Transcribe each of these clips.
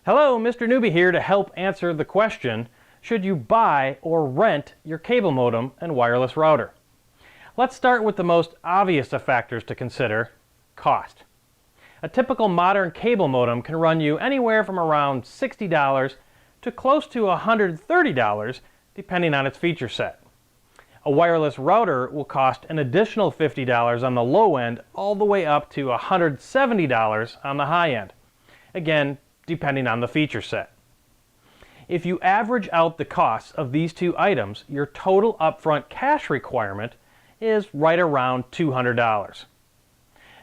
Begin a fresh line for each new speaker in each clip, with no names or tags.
Hello, Mr. Noobie here to help answer the question, should you buy or rent your cable modem and wireless router? Let's start with the most obvious of factors to consider, cost. A typical modern cable modem can run you anywhere from around $60 to close to $130 depending on its feature set. A wireless router will cost an additional $50 on the low end all the way up to $170 on the high end. Again, depending on the feature set. If you average out the costs of these two items, your total upfront cash requirement is right around $200.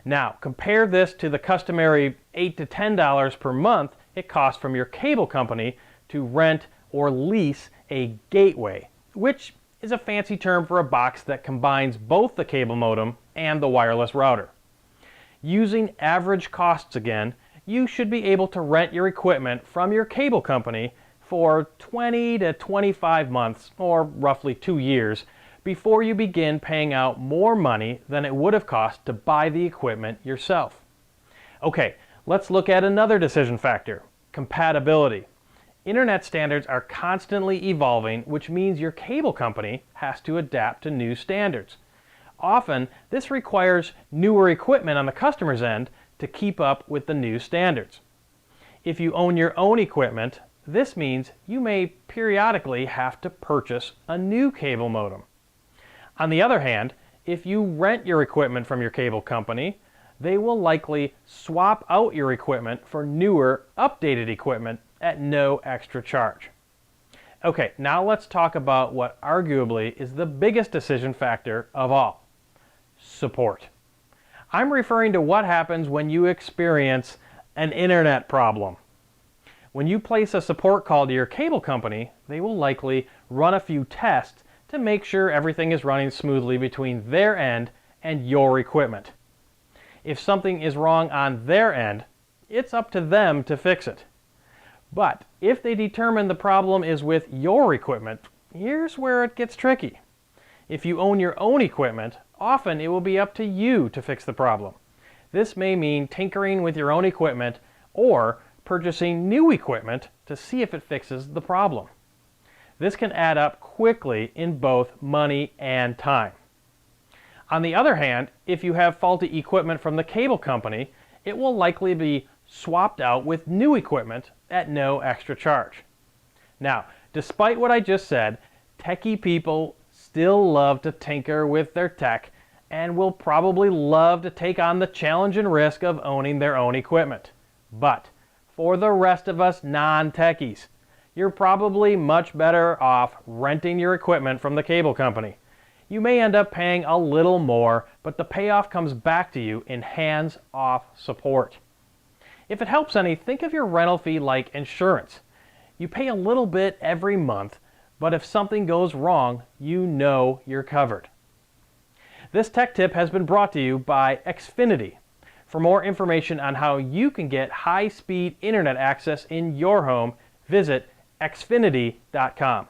Now, compare this to the customary $8 to $10 per month it costs from your cable company to rent or lease a gateway, which is a fancy term for a box that combines both the cable modem and the wireless router. Using average costs again, you should be able to rent your equipment from your cable company for 20 to 25 months, or roughly 2 years, before you begin paying out more money than it would have cost to buy the equipment yourself. Okay, let's look at another decision factor, compatibility. Internet standards are constantly evolving, which means your cable company has to adapt to new standards. Often, this requires newer equipment on the customer's end to keep up with the new standards. If you own your own equipment, this means you may periodically have to purchase a new cable modem. On the other hand, if you rent your equipment from your cable company, they will likely swap out your equipment for newer, updated equipment at no extra charge. Okay, now let's talk about what arguably is the biggest decision factor of all: support. I'm referring to what happens when you experience an internet problem. When you place a support call to your cable company, they will likely run a few tests to make sure everything is running smoothly between their end and your equipment. If something is wrong on their end, it's up to them to fix it. But if they determine the problem is with your equipment, here's where it gets tricky. If you own your own equipment, often it will be up to you to fix the problem. This may mean tinkering with your own equipment or purchasing new equipment to see if it fixes the problem. This can add up quickly in both money and time. On the other hand, if you have faulty equipment from the cable company, it will likely be swapped out with new equipment at no extra charge. Now, despite what I just said, techie people still love to tinker with their tech and will probably love to take on the challenge and risk of owning their own equipment. But for the rest of us non-techies, you're probably much better off renting your equipment from the cable company. You may end up paying a little more, but the payoff comes back to you in hands-off support. If it helps any, think of your rental fee like insurance. You pay a little bit every month, but if something goes wrong, you know you're covered. This tech tip has been brought to you by Xfinity. For more information on how you can get high-speed internet access in your home, visit xfinity.com.